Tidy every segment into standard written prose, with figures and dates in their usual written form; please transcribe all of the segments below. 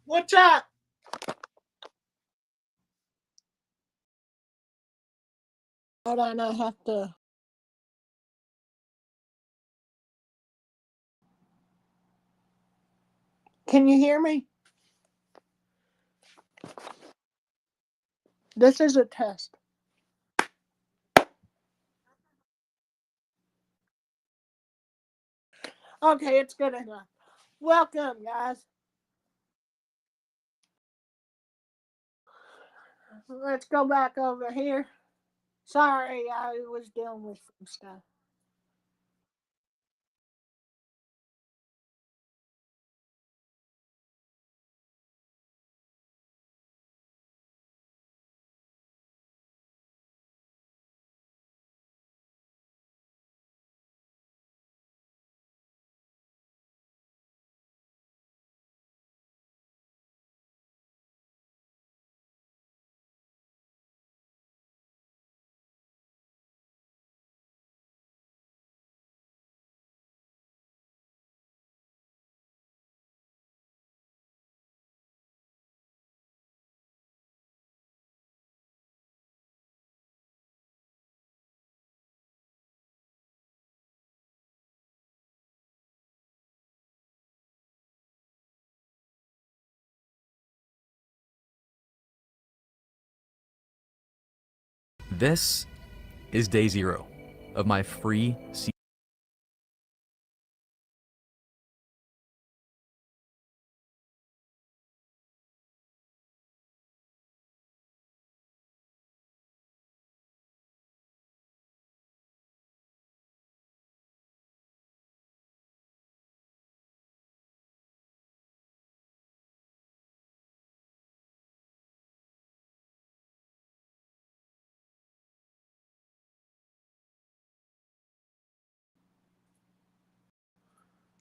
What's up? Hold on, I have to. Can you hear me? This is a test. Okay, it's good enough. Welcome, guys. Let's go back over here. Sorry, I was dealing with some stuff. This is day 0 of my free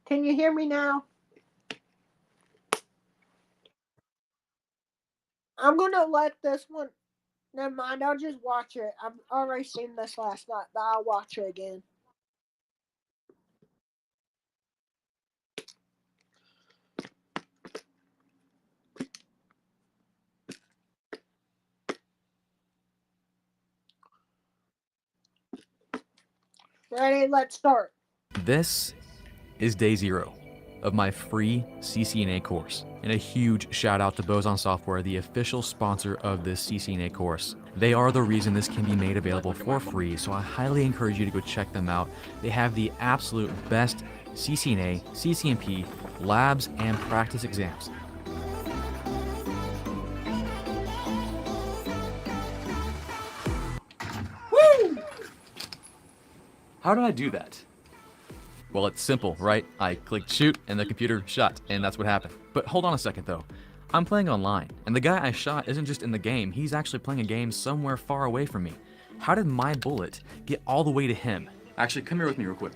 Can you hear me now? I'm gonna let this one. Never mind, I'll just watch it. I've already seen this last night, but I'll watch it again. Ready? Let's start. This is day 0 of my free CCNA course. And a huge shout out to Boson Software, the official sponsor of this CCNA course. They are the reason this can be made available for free, so I highly encourage you to go check them out. They have the absolute best CCNA, CCNP, labs, and practice exams. Woo! How did I do that? Well, it's simple, right? I clicked shoot and the computer shut, and that's what happened. But hold on a second though. I'm playing online, and the guy I shot isn't just in the game, he's actually playing a game somewhere far away from me. How did my bullet get all the way to him? Actually, come here with me real quick.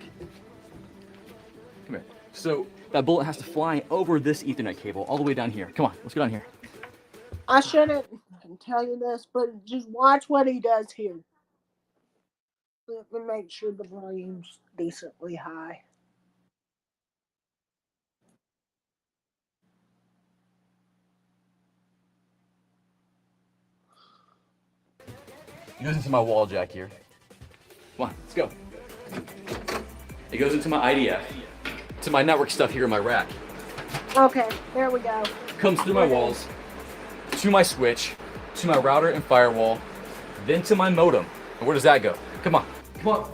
Come here. So, that bullet has to fly over this Ethernet cable all the way down here. Come on, let's go down here. I shouldn't tell you this, but just watch what he does here. Let me make sure the volume's decently high. It goes into my wall jack here. Come on, let's go. It goes into my IDF, to my network stuff here in my rack. Okay, there we go. Comes through my walls, to my switch, to my router and firewall, then to my modem. And where does that go? Come on, come on.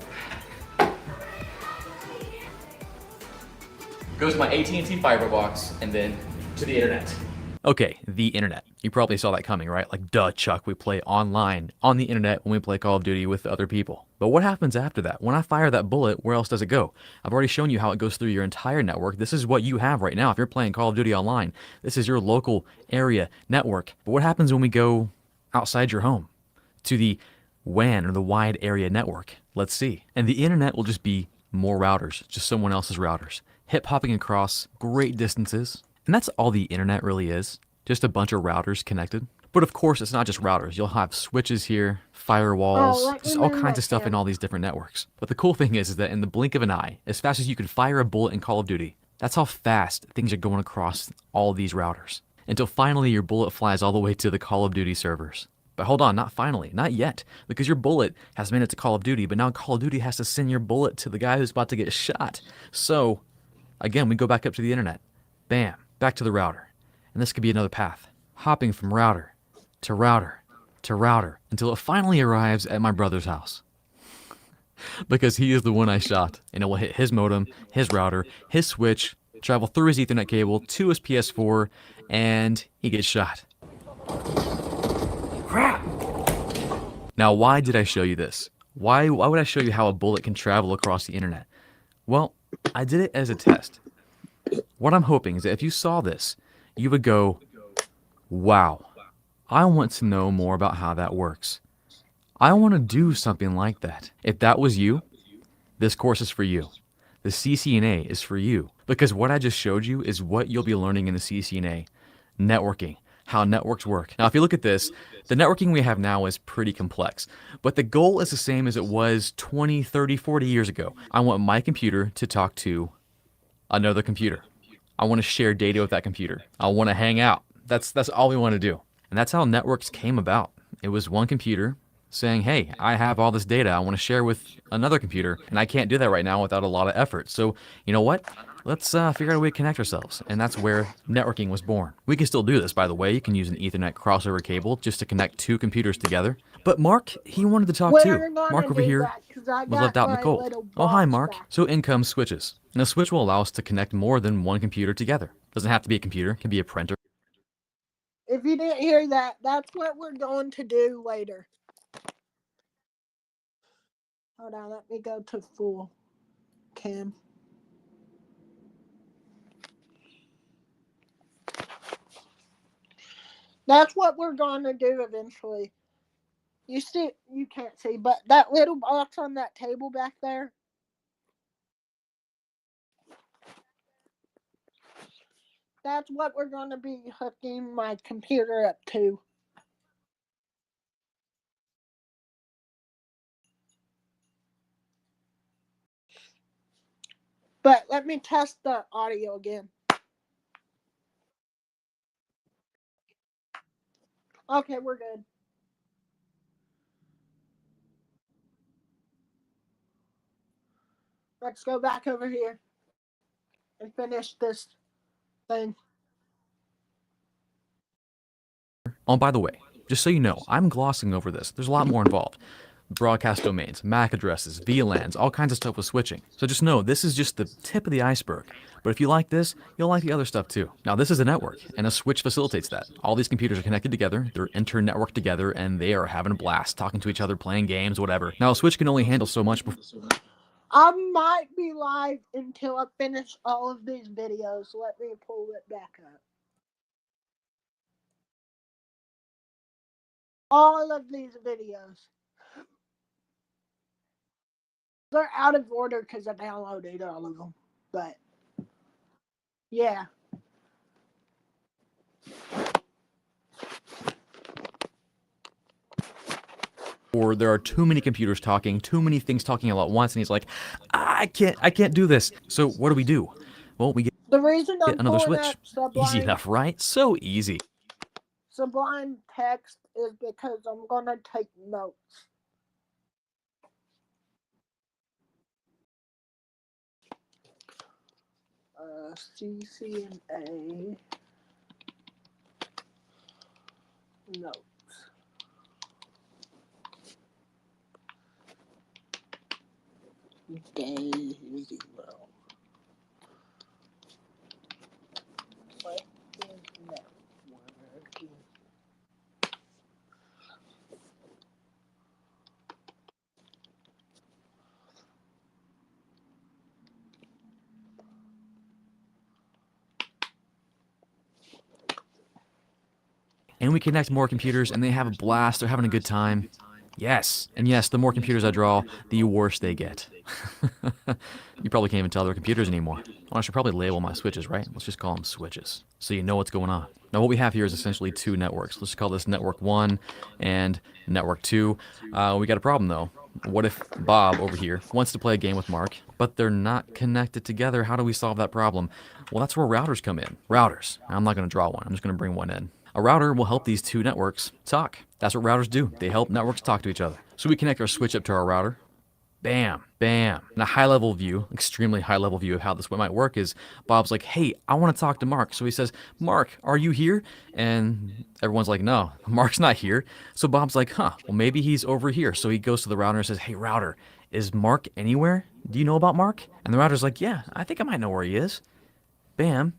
Goes to my AT&T fiber box, and then to the internet. Okay, the internet. You probably saw that coming, right? Like, duh, Chuck, we play online on the internet when we play Call of Duty with other people. But what happens after that? When I fire that bullet, where else does it go? I've already shown you how it goes through your entire network. This is what you have right now. If you're playing Call of Duty online, this is your local area network. But what happens when we go outside your home to the WAN, or the wide area network? Let's see. And the internet will just be more routers, just someone else's routers. Hip hopping across great distances. And that's all the internet really is, just a bunch of routers connected. But of course, it's not just routers. You'll have switches here, firewalls, just all kinds of stuff in all these different networks. But the cool thing is that in the blink of an eye, as fast as you can fire a bullet in Call of Duty, that's how fast things are going across all these routers. until finally your bullet flies all the way to the Call of Duty servers. But hold on, not finally, not yet, because your bullet has made it to Call of Duty, but now Call of Duty has to send your bullet to the guy who's about to get shot. So, again, we go back up to the internet. Bam, back to the router. And this could be another path, hopping from router to router to router until it finally arrives at my brother's house. Because he is the one I shot, and it will hit his modem, his router, his switch, travel through his Ethernet cable to his PS4, and he gets shot. Crap! Now, why did I show you this? Why would I show you how a bullet can travel across the internet? Well, I did it as a test. What I'm hoping is that if you saw this, you would go, wow, I want to know more about how that works. I want to do something like that. If that was you, this course is for you. The CCNA is for you. Because what I just showed you is what you'll be learning in the CCNA. Networking. How networks work. Now, if you look at this, the networking we have now is pretty complex, but the goal is the same as it was 20, 30, 40 years ago. I want my computer to talk to another computer. I want to share data with that computer. I want to hang out. That's all we want to do. And that's how networks came about. It was one computer saying, hey, I have all this data I want to share with another computer, and I can't do that right now without a lot of effort. So, you know what? Let's figure out a way to connect ourselves, and that's where networking was born. We can still do this, by the way. You can use an Ethernet crossover cable just to connect two computers together. But Mark, he wanted to talk too. Mark over here was left out in the cold. Oh, hi, Mark. So in comes switches. And a switch will allow us to connect more than one computer together. Doesn't have to be a computer. It can be a printer. If you didn't hear that, that's what we're going to do later. Hold on, let me go to full cam. That's what we're going to do eventually. You see, you can't see, but that little box on that table back there, that's what we're going to be hooking my computer up to. But let me test the audio again. Okay, we're good. Let's go back over here and finish this thing. Oh, by the way, just so you know, I'm glossing over this. There's a lot more involved. Broadcast domains, MAC addresses, VLANs, all kinds of stuff with switching. So just know, this is just the tip of the iceberg. But if you like this, you'll like the other stuff too. Now, this is a network, and a switch facilitates that. All these computers are connected together, they're inter-networked together, and they are having a blast, talking to each other, playing games, whatever. Now, a switch can only handle so much before... I might be live until I finish all of these videos. Let me pull it back up. All of these videos. They're out of order because I downloaded all of them. But, yeah. Or there are too many computers talking, too many things talking all at once, and he's like, I can't do this. So what do? Well, we get the reason I'm another pulling switch. up Sublime, Easy enough, right? So easy. Sublime Text is because I'm going to take notes. CCNA notes. Day 0. What is networking? And we connect more computers, and they have a blast. They're having a good time. Yes. And yes, the more computers I draw, the worse they get. You probably can't even tell they're computers anymore. Well, I should probably label my switches, right? Let's just call them switches, so you know what's going on. Now, what we have here is essentially two networks. Let's call this Network 1 and Network 2. We got a problem, though. what if Bob over here wants to play a game with Mark, but they're not connected together? How do we solve that problem? Well, that's where routers come in. Routers. I'm not going to draw one. I'm just going to bring one in. A router will help these two networks talk. That's what routers do. They help networks talk to each other. So we connect our switch up to our router. Bam, bam. And a high-level view, extremely high-level view of how this might work is Bob's like, hey, I want to talk to Mark. So he says, Mark, are you here? And everyone's like, no, Mark's not here. So Bob's like, well, maybe he's over here. So he goes to the router and says, hey, router, is Mark anywhere? Do you know about Mark? And the router's like, yeah, I think I might know where he is. Bam.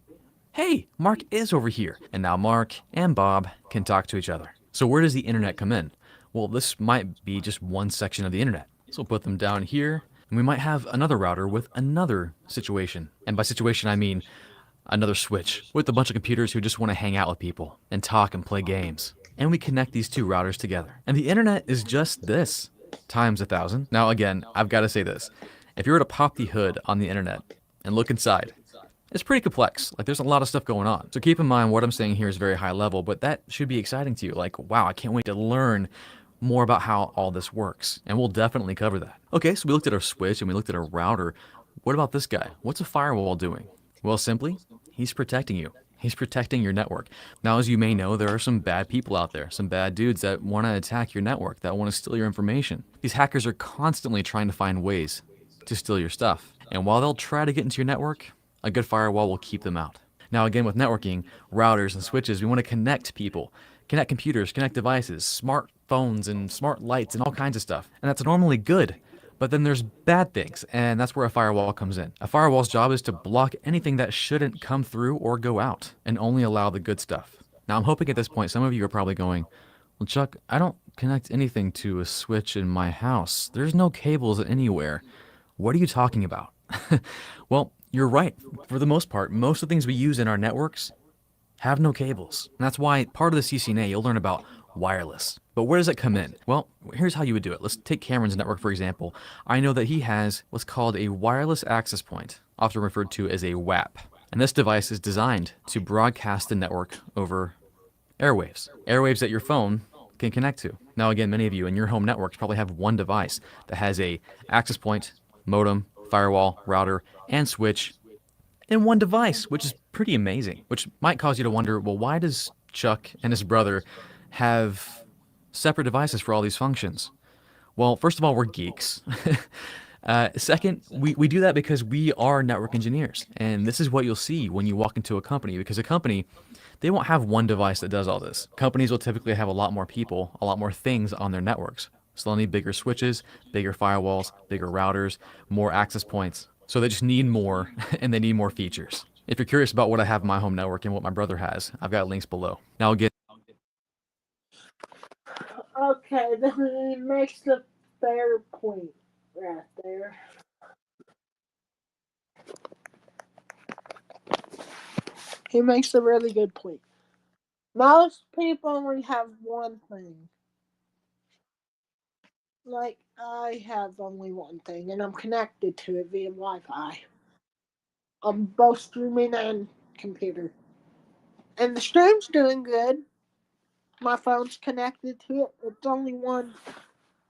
Hey, Mark is over here. And now Mark and Bob can talk to each other. So where does the internet come in? Well, this might be just one section of the internet. So we'll put them down here, and we might have another router with another situation. And by situation, I mean another switch with a bunch of computers who just want to hang out with people and talk and play games. And we connect these two routers together. And the internet is just this, times 1,000. Now again, I've got to say this. If you were to pop the hood on the internet and look inside, it's pretty complex. Like, there's a lot of stuff going on. So keep in mind what I'm saying here is very high level, but that should be exciting to you. Like, wow, I can't wait to learn more about how all this works. And we'll definitely cover that. Okay, so we looked at our switch and we looked at our router. What about this guy? What's a firewall doing? Well, simply, he's protecting you. He's protecting your network. Now, as you may know, there are some bad people out there, some bad dudes that want to attack your network, that want to steal your information. These hackers are constantly trying to find ways to steal your stuff. And while they'll try to get into your network, a good firewall will keep them out. Now, again, with networking, routers and switches, we want to connect people, connect computers, connect devices, smartphones and smart lights and all kinds of stuff. And that's normally good. But then there's bad things, and that's where a firewall comes in. A firewall's job is to block anything that shouldn't come through or go out, and only allow the good stuff. Now, I'm hoping at this point some of you are probably going, well, Chuck, I don't connect anything to a switch in my house. There's no cables anywhere. What are you talking about? Well, you're right. For the most part, most of the things we use in our networks have no cables. And that's why part of the CCNA, you'll learn about wireless. But where does it come in? Well, here's how you would do it. Let's take Cameron's network, for example. I know that he has what's called a wireless access point, often referred to as a WAP. And this device is designed to broadcast the network over airwaves. Airwaves that your phone can connect to. Now, again, many of you in your home networks probably have one device that has a access point, modem, firewall, router, and switch in one device, which is pretty amazing, which might cause you to wonder, well, why does Chuck and his brother have separate devices for all these functions? Well, first of all, we're geeks. Second, we do that because we are network engineers. And this is what you'll see when you walk into a company, because a company, they won't have one device that does all this. Companies will typically have a lot more people, a lot more things on their networks. So they'll need bigger switches, bigger firewalls, bigger routers, more access points. So they just need more, and they need more features. If you're curious about what I have in my home network and what my brother has, I've got links below. Now again, Okay, this makes a fair point right there. He makes a really good point. Most people only have one thing. Like, I have only one thing, and I'm connected to it via Wi-Fi. On both streaming and computer. And the stream's doing good. My phone's connected to it. It's only one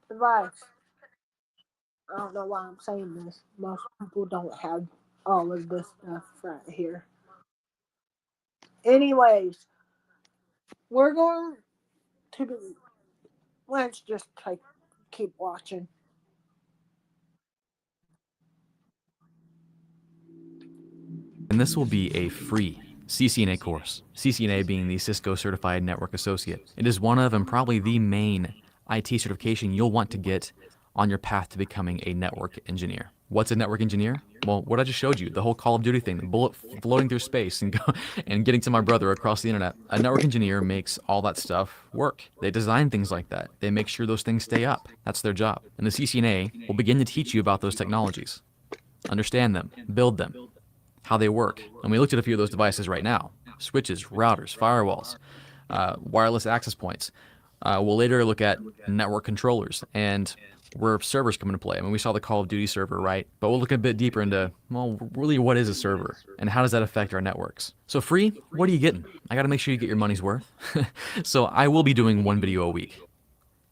device. I don't know why I'm saying this. Most people don't have all of this stuff right here. Anyways, we're going to be. Let's just keep watching. and this will be a free CCNA course. CCNA being the Cisco Certified Network Associate. It is one of and probably the main IT certification you'll want to get on your path to becoming a network engineer. What's a network engineer? Well, what I just showed you, the whole Call of Duty thing, the bullet floating through space and getting to my brother across the internet. A network engineer makes all that stuff work. They design things like that. They make sure those things stay up. That's their job. And the CCNA will begin to teach you about those technologies. Understand them, build them, how they work. And we looked at a few of those devices right now. Switches, routers, firewalls, wireless access points. We'll later look at network controllers and where servers come into play. I mean, we saw the Call of Duty server, right? But we'll look a bit deeper into, well, really what is a server and how does that affect our networks? So free, what are you getting? I got to make sure you get your money's worth. So I will be doing one video a week.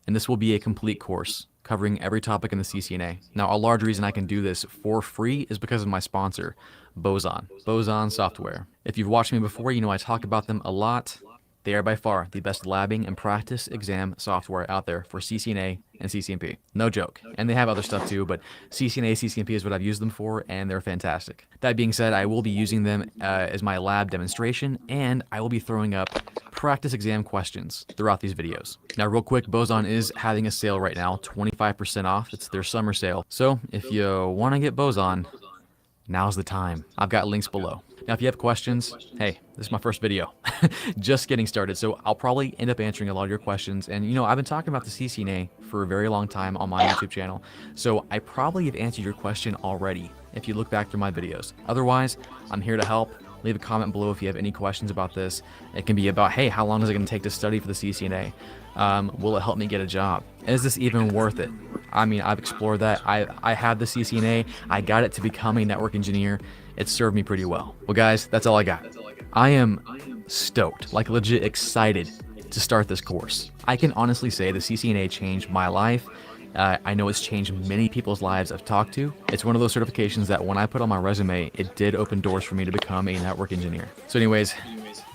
And this will be a complete course covering every topic in the CCNA. Now, a large reason I can do this for free is because of my sponsor, Boson Software. If you've watched me before, you know I talk about them a lot. They are by far the best labbing and practice exam software out there for CCNA and CCNP. No joke. And they have other stuff too, but CCNA, CCNP is what I've used them for, and they're fantastic. That being said, I will be using them as my lab demonstration, and I will be throwing up practice exam questions throughout these videos. Now, real quick, Boson is having a sale right now, 25% off. It's their summer sale. So if you want to get Boson, now's the time. I've got links below. Now, if you have questions, hey, this is my first video. Just getting started, so I'll probably end up answering a lot of your questions. And, you know, I've been talking about the CCNA for a very long time on my YouTube channel, so I probably have answered your question already if you look back through my videos. Otherwise, I'm here to help. Leave a comment below if you have any questions about this. It can be about, hey, how long is it going to take to study for the CCNA? Will it help me get a job? Is this even worth it? I mean, I've explored that. I have the CCNA. I got it to become a network engineer. It served me pretty well. Well, guys, that's all I got. I am stoked, like legit excited to start this course. I can honestly say the CCNA changed my life. I know it's changed many people's lives I've talked to. It's one of those certifications that when I put on my resume, it did open doors for me to become a network engineer. So anyways,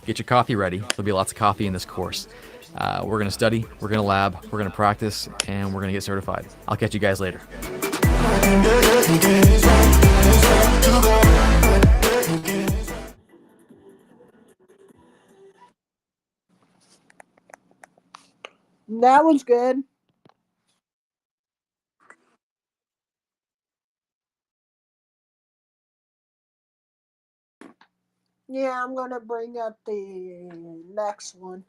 get your coffee ready. There'll be lots of coffee in this course. We're going to study, we're going to lab, we're going to practice, and we're going to get certified. I'll catch you guys later. That was good. Yeah, I'm gonna bring up the next one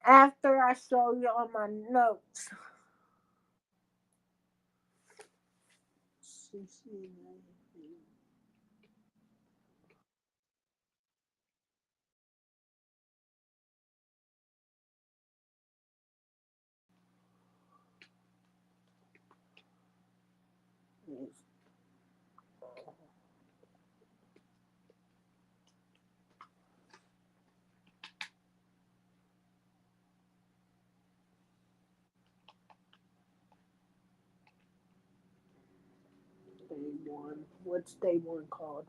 after I show you all my notes. CCNA. Day one. What's day one called?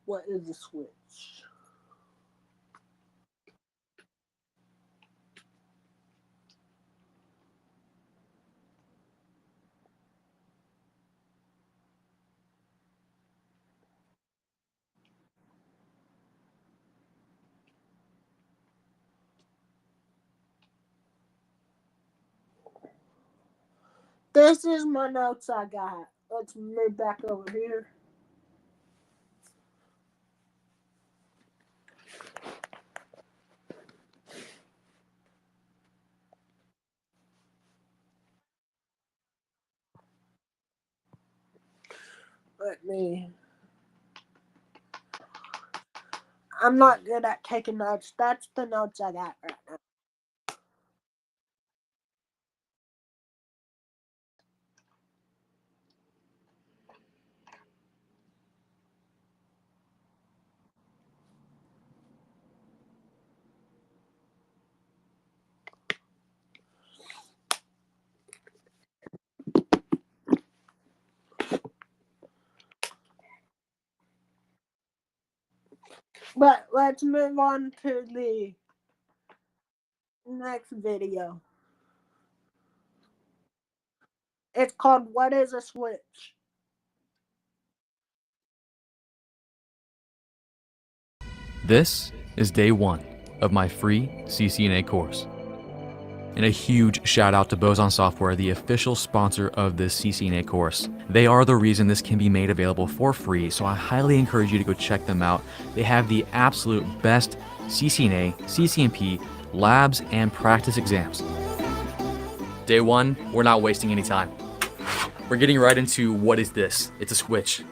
What is a switch? This is my notes I got. Let's move back over here. I'm not good at taking notes. That's the notes I got right now. But let's move on to the next video. It's called What is a Switch? This is day one of my free CCNA course. And a huge shout out to Boson Software, the official sponsor of this CCNA course. They are the reason this can be made available for free, so I highly encourage you to go check them out. They have the absolute best CCNA, CCNP, labs, and practice exams. Day one, we're not wasting any time. We're getting right into what is this? It's a switch.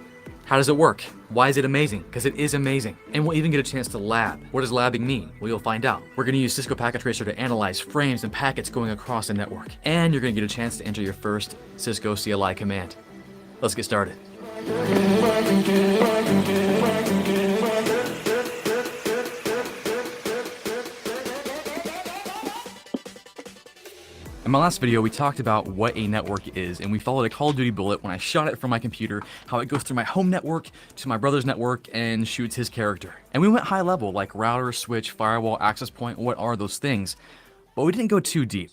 How does it work? Why is it amazing? Because it is amazing. And we'll even get a chance to lab. What does labbing mean? Well, you'll find out. We're gonna use Cisco Packet Tracer to analyze frames and packets going across the network. And you're gonna get a chance to enter your first Cisco CLI command. Let's get started. In my last video, we talked about what a network is, and we followed a Call of Duty bullet when I shot it from my computer, how it goes through my home network to my brother's network and shoots his character. And we went high level, like router, switch, firewall, access point, what are those things? But we didn't go too deep.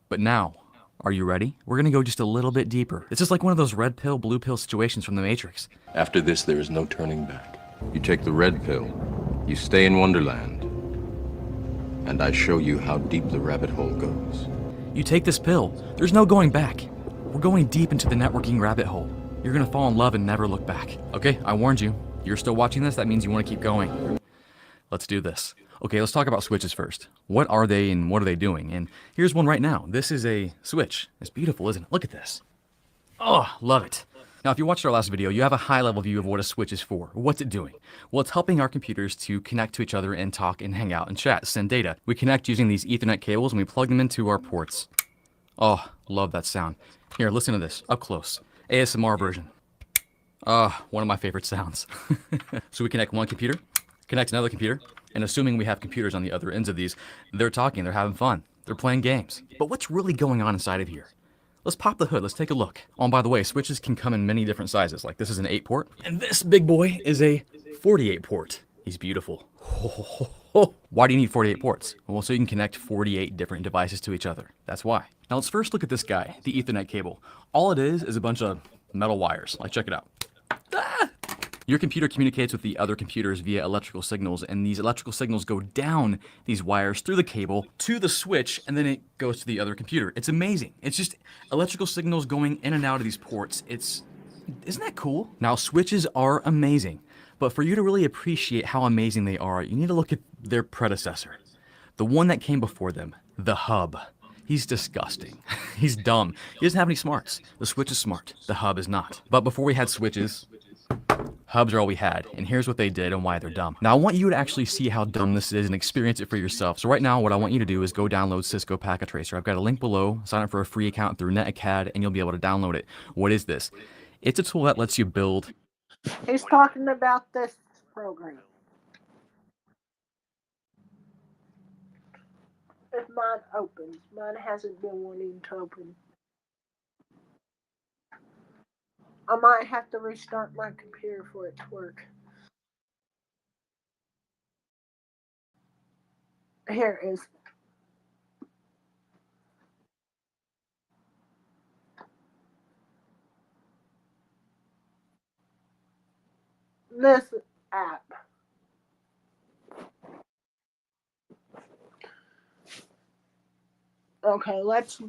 But now, are you ready? We're gonna go just a little bit deeper. This is like one of those red pill, blue pill situations from the Matrix. After this, there is no turning back. You take the red pill, you stay in Wonderland, and I show you how deep the rabbit hole goes. You take this pill, there's no going back. We're going deep into the networking rabbit hole. You're gonna fall in love and never look back. Okay, I warned you. You're still watching this, that means you wanna keep going. Let's do this. Okay, let's talk about switches first. What are they and what are they doing? And here's one right now. This is a switch. It's beautiful, isn't it? Look at this. Oh, love it. Now, if you watched our last video, you have a high-level view of what a switch is for. What's it doing? Well, it's helping our computers to connect to each other and talk and hang out and chat, send data. We connect using these Ethernet cables and we plug them into our ports. Oh, love that sound. Here, listen to this, up close. ASMR version. One of my favorite sounds. So we connect one computer, connect another computer, and assuming we have computers on the other ends of these, they're talking, they're having fun, they're playing games. But what's really going on inside of here? Let's pop the hood, let's take a look. Oh, and by the way, switches can come in many different sizes. Like this is an 8 port, and this big boy is a 48 port. He's beautiful. Why do you need 48 ports? Well, so you can connect 48 different devices to each other. That's why. Now let's first look at this guy, the Ethernet cable. All it is a bunch of metal wires. Like, check it out. Your computer communicates with the other computers via electrical signals, and these electrical signals go down these wires through the cable to the switch, and then it goes to the other computer. It's amazing. It's just electrical signals going in and out of these ports. Isn't that cool? Now, switches are amazing, but for you to really appreciate how amazing they are, you need to look at their predecessor, the one that came before them, the hub. He's disgusting. He's dumb. He doesn't have any smarts. The switch is smart. The hub is not. But before we had switches, hubs are all we had, and here's what they did and why they're dumb. Now, I want you to actually see how dumb this is and experience it for yourself. So right now, what I want you to do is go download Cisco Packet Tracer. I've got a link below. Sign up for a free account through NetAcad, and you'll be able to download it. What is this? It's a tool that lets you build. He's talking about this program. If mine opens, mine hasn't been wanting to open. I might have to restart my computer for it to work. Here it is. This app. Okay, let's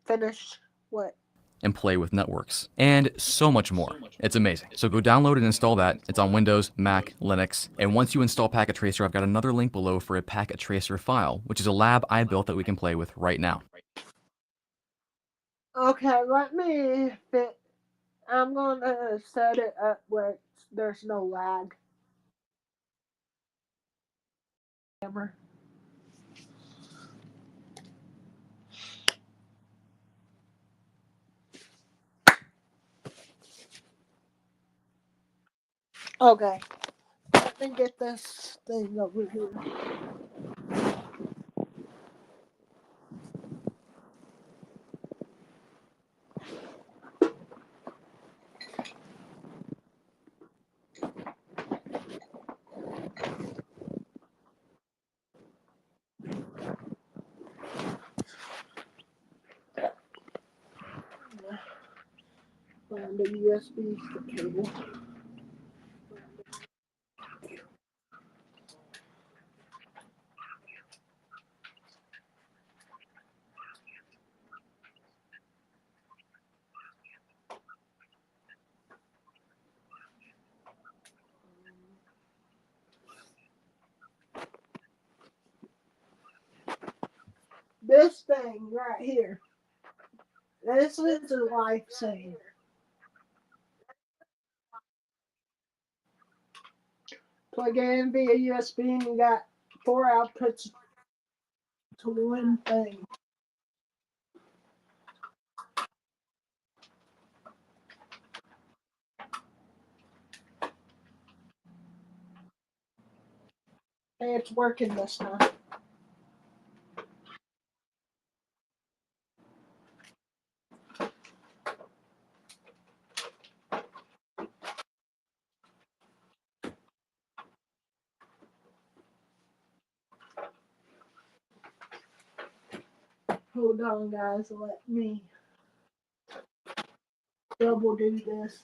finish what? And play with networks, and so much more. It's amazing. So go download and install that. It's on Windows, Mac, Linux, and once you install Packet Tracer, I've got another link below for a Packet Tracer file, which is a lab I built that we can play with right now. Okay, let me fit. I'm going to set it up where there's no lag. Camera. Okay, let me get this thing over here. Find a USB cable. This thing right here. This is a lifesaver. Plug it in via USB and you got 4 outputs to one thing. Hey, it's working this time. Hold on, guys. Let me double do this.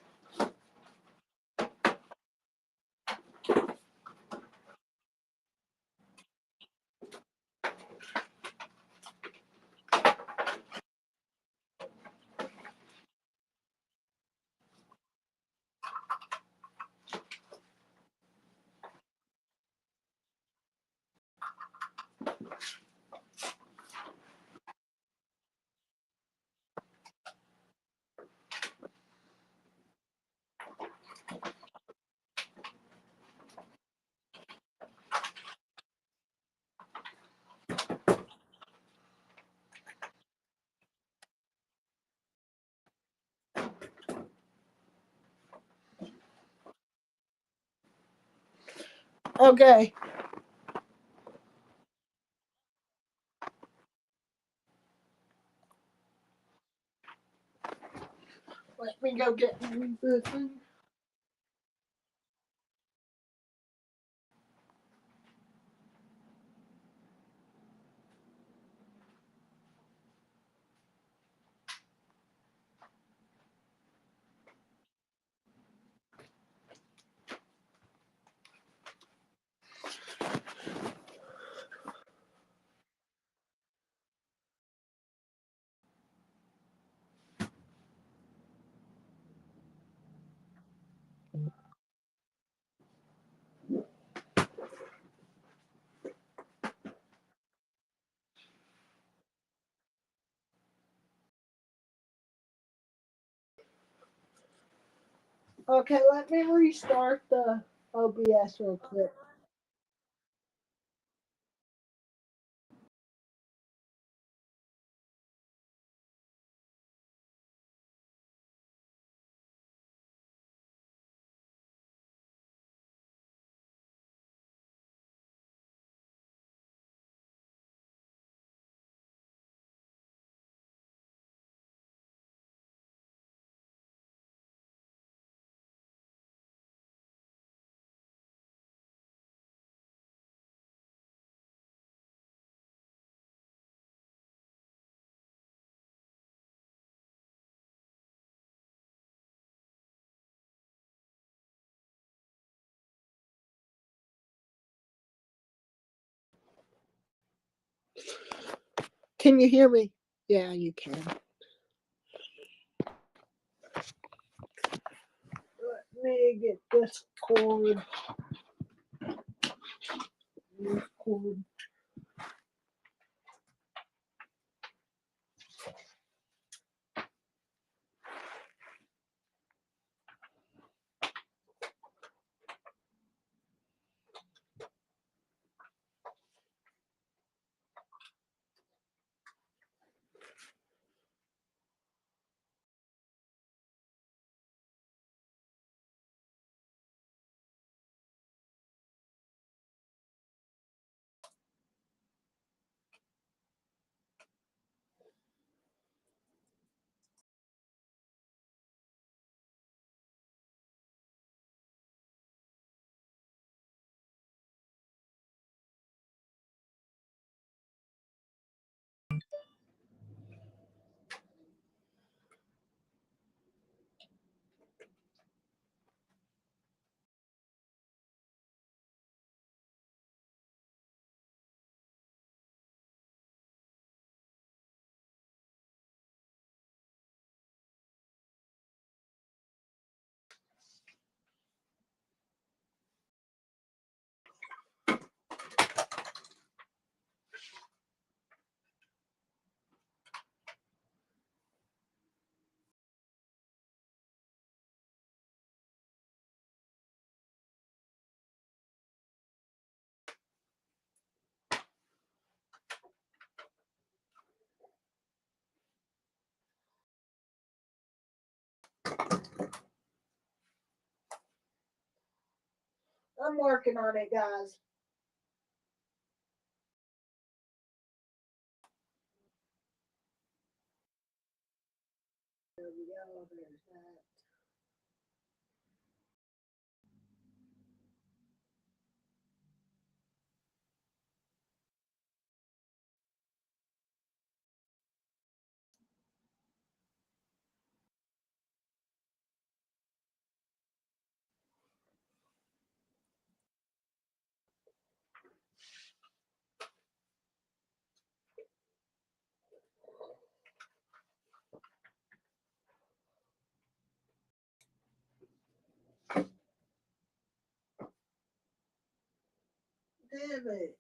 Okay. Let me go get this thing. Okay, let me restart the OBS real quick. Can you hear me? Yeah, you can. Let me get this cord. This cord. I'm working on it, guys. There we go. There's that. of it.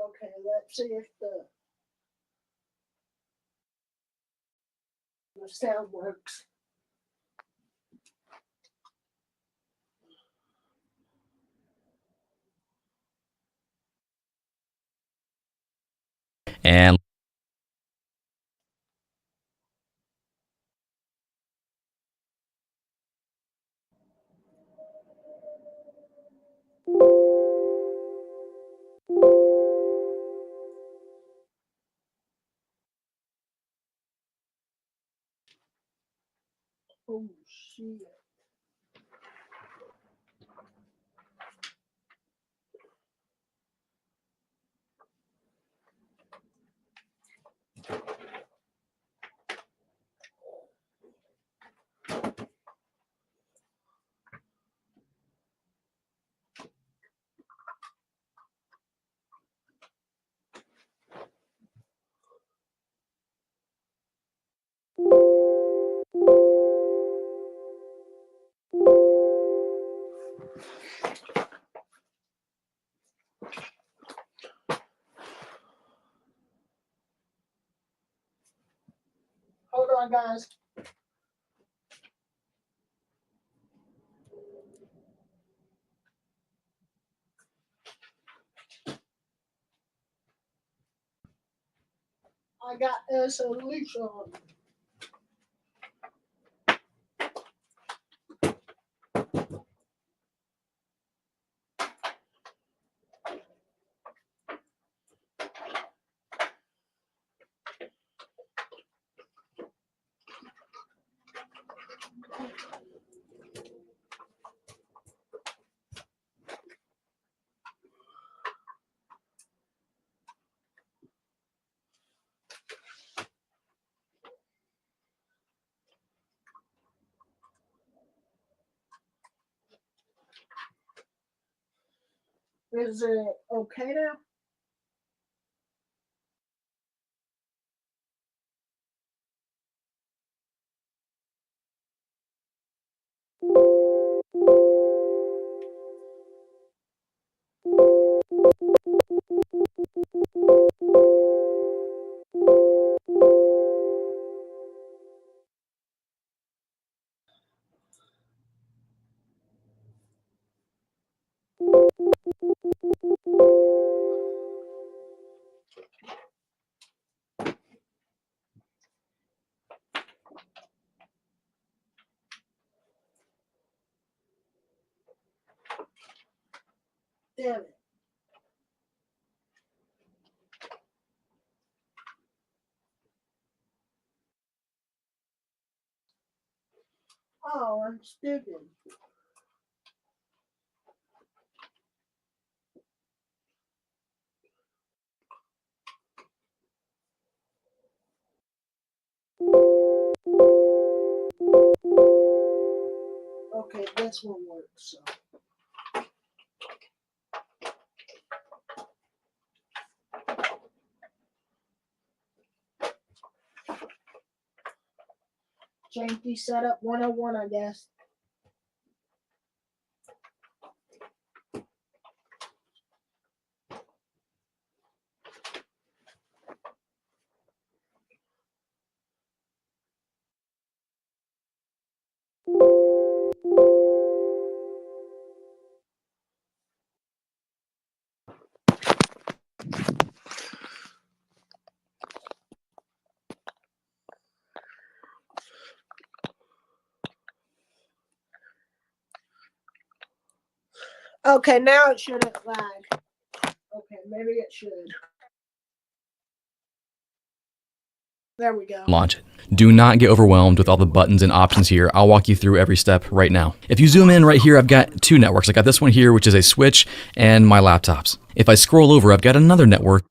Okay, let's see if the sound works. And Oh, shit. Hold on, guys. I got a solution. Is it okay now? Damn it. Oh, I'm stupid. Okay, this one works. So. Janky setup 101, I guess. Okay, now it shouldn't lag. Okay, maybe it should. There we go. Launch it. Do not get overwhelmed with all the buttons and options here. I'll walk you through every step right now. If you zoom in right here, I've got two networks. I got this one here, which is a switch, and my laptops. If I scroll over, I've got another network.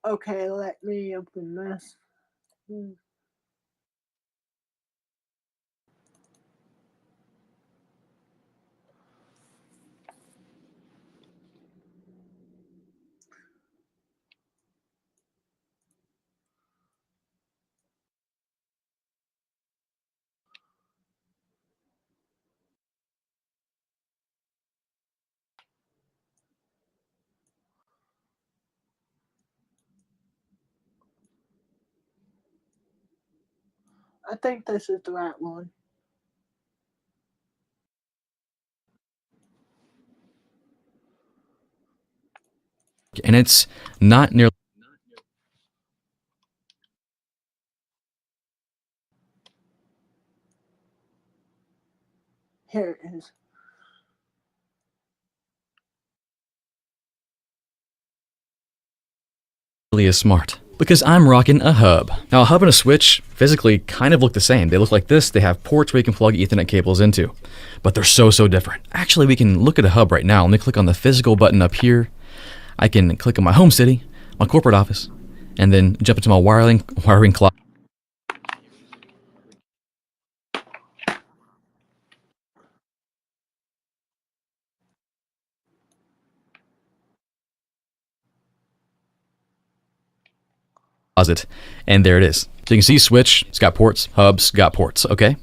Okay, let me open this. I think this is the right one. And it's not nearly. Here it is. As smart because I'm rocking a hub. Now a hub and a switch physically kind of look the same. They look like this. They have ports where you can plug Ethernet cables into, but they're so different. Actually, we can look at a hub right now. Let me click on the physical button up here. I can click on my home city, my corporate office, and then jump into my wiring closet. And there it is. So you can see switch, it's got ports, hubs, got ports, okay?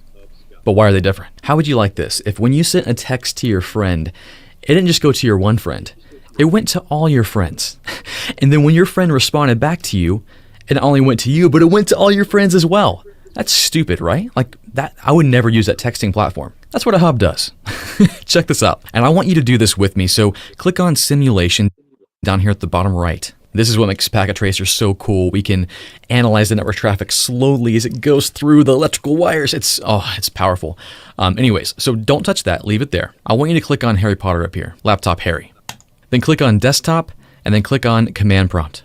But why are they different? How would you like this? If when you sent a text to your friend, it didn't just go to your one friend, it went to all your friends. And then when your friend responded back to you, it not only went to you, but it went to all your friends as well. That's stupid, right? Like that, I would never use that texting platform. That's what a hub does. Check this out. And I want you to do this with me. So click on simulation down here at the bottom right. This is what makes Packet Tracer so cool. We can analyze the network traffic slowly as it goes through the electrical wires. It's powerful. Anyways, so don't touch that. Leave it there. I want you to click on Harry Potter up here, Laptop Harry. Then click on Desktop, and then click on Command Prompt.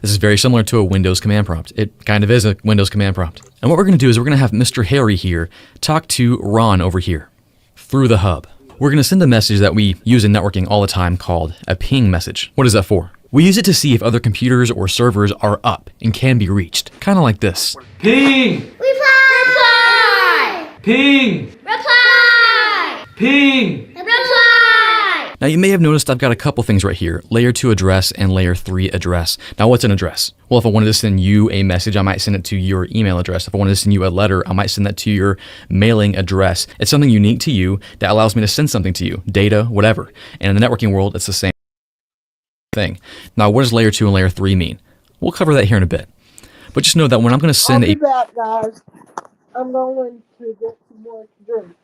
This is very similar to a Windows command prompt. It kind of is a Windows command prompt. And what we're going to do is we're going to have Mr. Harry here talk to Ron over here through the hub. We're going to send a message that we use in networking all the time called a ping message. What is that for? We use it to see if other computers or servers are up and can be reached. Kind of like this. Ping! Reply! Ping! Reply! Ping! Reply! Now you may have noticed I've got a couple things right here, layer 2 address and layer 3 address. Now what's an address? Well, if I wanted to send you a message, I might send it to your email address. If I wanted to send you a letter, I might send that to your mailing address. It's something unique to you that allows me to send something to you, data, whatever. And in the networking world, it's the same thing. Now what does layer 2 and layer 3 mean? We'll cover that here in a bit. But just know that when I'm going to I'll send be back, guys. I'm going to get some more to drink.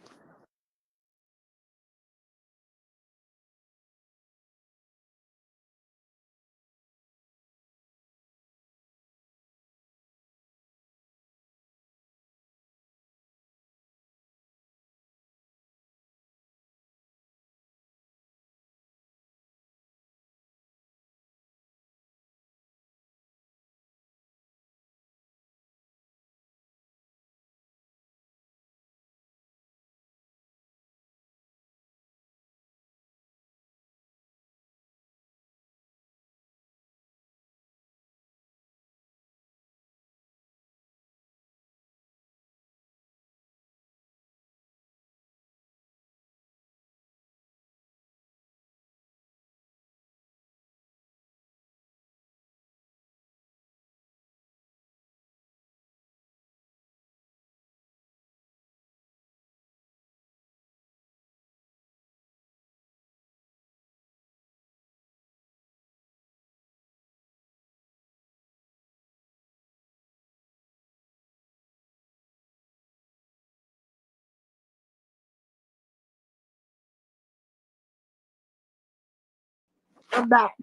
I'm back.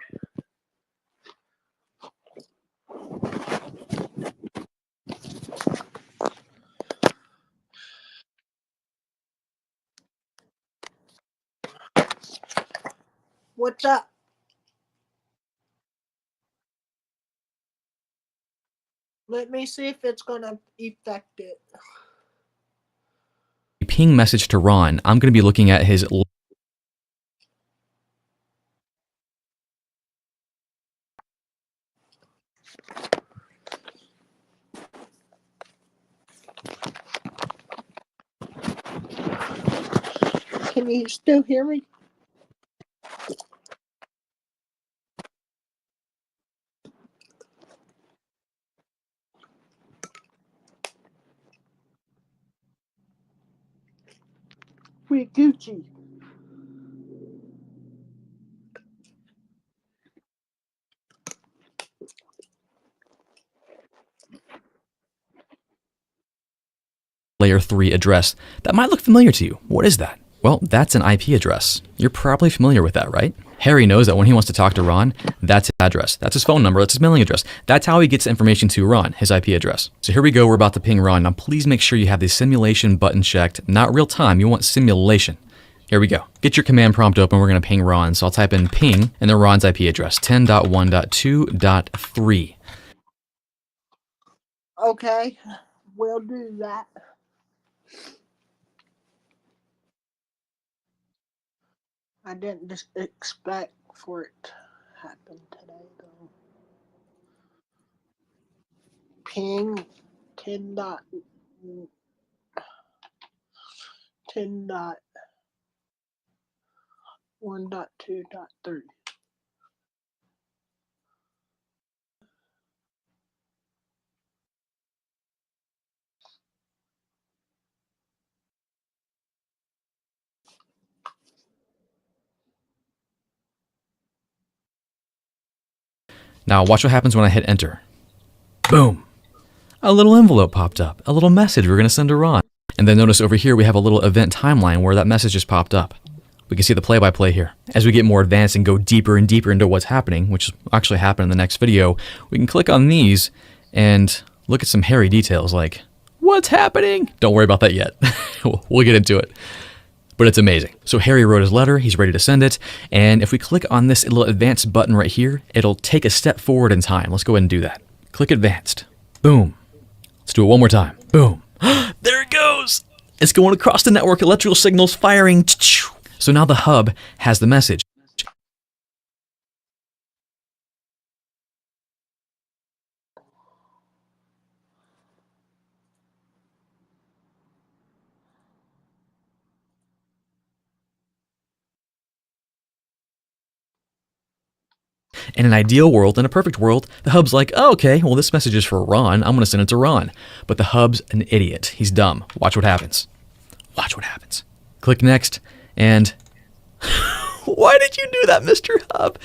What's up? Let me see if it's going to affect it. ping message to Ron, I'm going to be looking at his Can you still hear me? We Gucci. layer 3 address. That might look familiar to you. What is that? Well, that's an IP address. You're probably familiar with that, right? Harry knows that when he wants to talk to Ron, that's his address. That's his phone number. That's his mailing address. That's how he gets information to Ron, his IP address. So here we go. We're about to ping Ron. Now, please make sure you have the simulation button checked. Not real time. You want simulation. Here we go. Get your command prompt open. We're going to ping Ron. So I'll type in ping and then Ron's IP address, 10.1.2.3. Okay, we'll do that. I didn't just expect for it to happen today, though. Ping 10.1.2.3. Now watch what happens when I hit enter. Boom. A little envelope popped up. A little message we're going to send to Ron. And then notice over here we have a little event timeline where that message just popped up. We can see the play-by-play here. As we get more advanced and go deeper and deeper into what's happening, which will actually happen in the next video, we can click on these and look at some hairy details like, what's happening? Don't worry about that yet. We'll get into it. but it's amazing. So Harry wrote his letter, he's ready to send it, and if we click on this little advanced button right here, it'll take a step forward in time. Let's go ahead and do that. Click advanced. Boom. Let's do it one more time. Boom. There it goes. It's going across the network, electrical signals firing. So now the hub has the message. In an ideal world, in a perfect world, the hub's like, oh, okay, well, this message is for Ron. I'm going to send it to Ron. But the hub's an idiot. He's dumb. Watch what happens. Watch what happens. Click next, and why did you do that, Mr. Hub?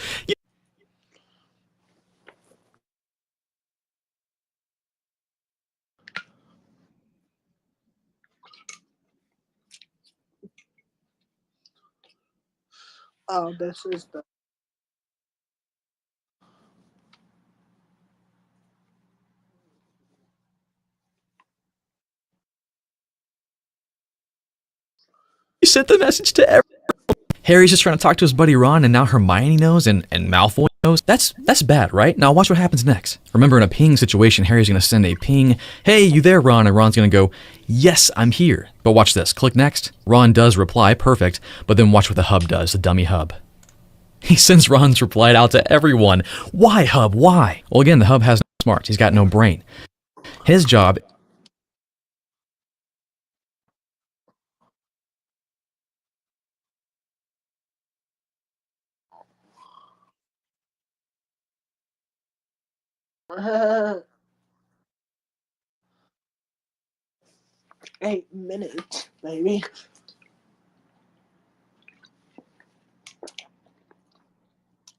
Oh, this is the. You sent the message to everyone. Harry's just trying to talk to his buddy Ron, and now Hermione knows and Malfoy knows. That's bad, right? Now watch what happens next. Remember, in a ping situation, Harry's going to send a ping, hey, you there, Ron? And Ron's going to go, yes, I'm here. But watch this. Click next. Ron does reply, perfect. But then watch what the hub does, the dummy hub. He sends Ron's reply out to everyone. Why, hub? Why? Well, again, the hub has no smarts. He's got no brain. His job Eight minutes, baby.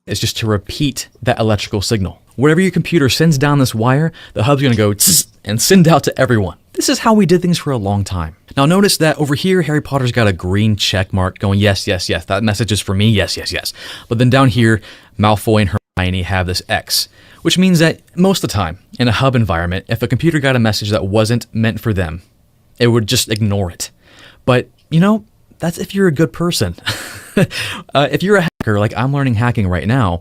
is just to repeat that electrical signal. Wherever your computer sends down this wire, the hub's going to go tss and send out to everyone. This is how we did things for a long time. Now notice that over here, Harry Potter's got a green check mark going, yes, yes, yes, that message is for me, yes, yes, yes. But then down here, Malfoy and Hermione have this X, which means that most of the time, in a hub environment, if a computer got a message that wasn't meant for them, it would just ignore it. But, you know, that's if you're a good person. If you're a hacker, like I'm learning hacking right now,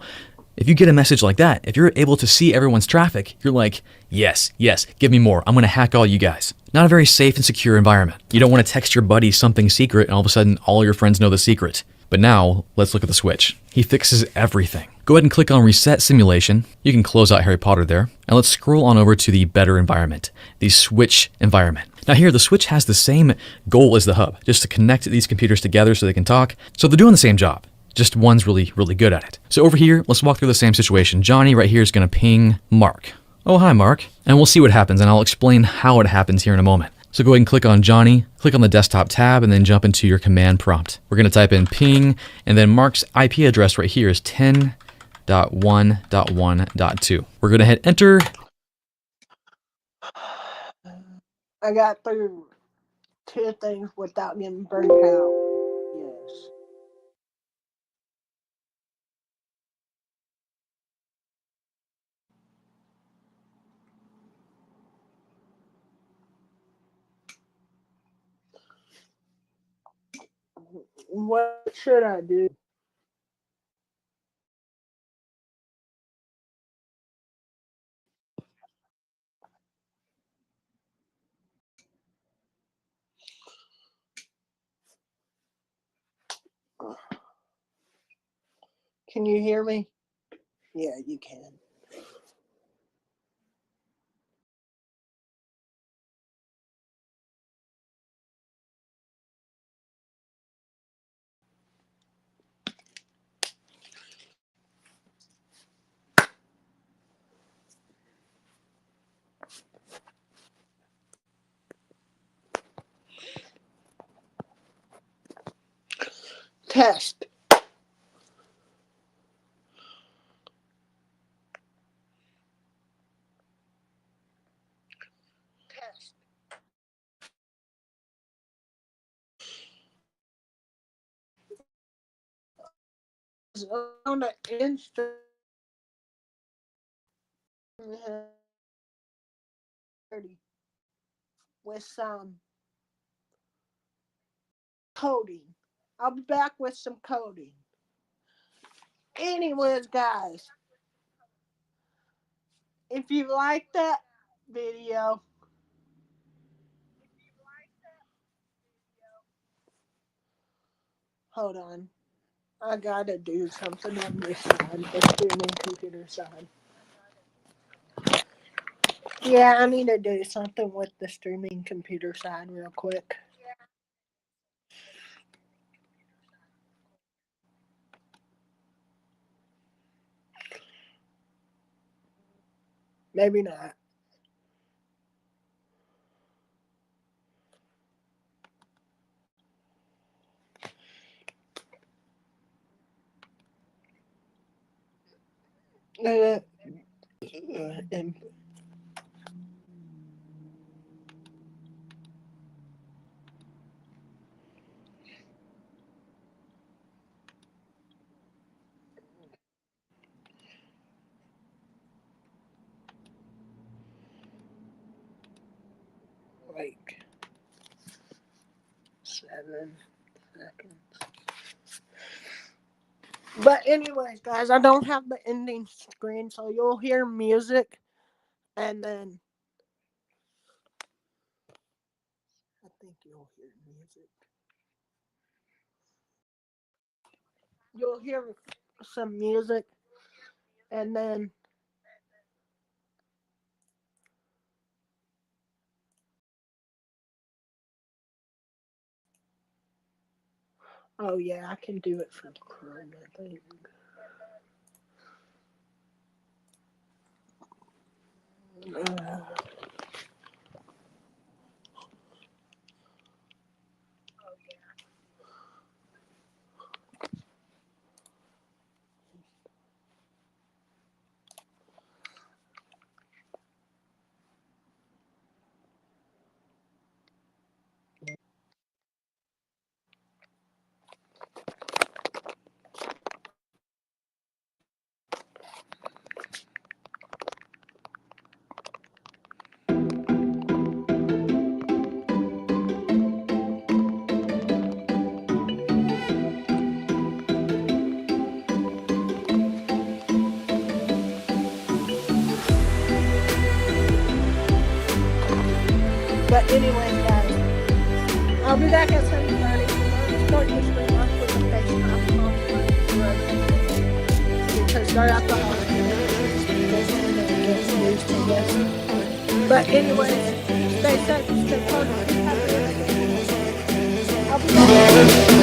if you get a message like that, if you're able to see everyone's traffic, you're like, yes, yes, give me more. I'm going to hack all you guys. Not a very safe and secure environment. You don't want to text your buddy something secret and all of a sudden all your friends know the secret. But now, let's look at the switch. He fixes everything. Go ahead and click on Reset Simulation. You can close out Harry Potter there. And let's scroll on over to the better environment, the switch environment. Now here, the switch has the same goal as the hub, just to connect these computers together so they can talk. So they're doing the same job. Just one's really, really good at it. So over here, let's walk through the same situation. Johnny right here is going to ping Mark. Oh, hi, Mark. And we'll see what happens, and I'll explain how it happens here in a moment. So go ahead and click on Johnny, click on the desktop tab, and then jump into your command prompt. We're going to type in ping, and then Mark's IP address right here is 10.1.1.2. We're going to hit enter. I got through 2 things without getting burnt out. Yes. What should I do? Can you hear me? Yeah, you can. Test. On the instrument with some coding. I'll be back with some coding. Anyways, guys, if you like that video, hold on. I gotta do something on this side, the streaming computer side. Yeah, I need to do something with the streaming computer side real quick. Maybe not. And like 7 seconds. But anyways, guys, I don't have the ending screen, so you'll hear music, and then I think you'll hear music. You'll hear some music, and then oh yeah, I can do it from Chrome, I think. But anyways, guys, I'll be back at 7:30. I'm starting to stream off with the FaceTime because they're at the hospital. But anyways, stay safe, stay positive, have a good day. I'll be back.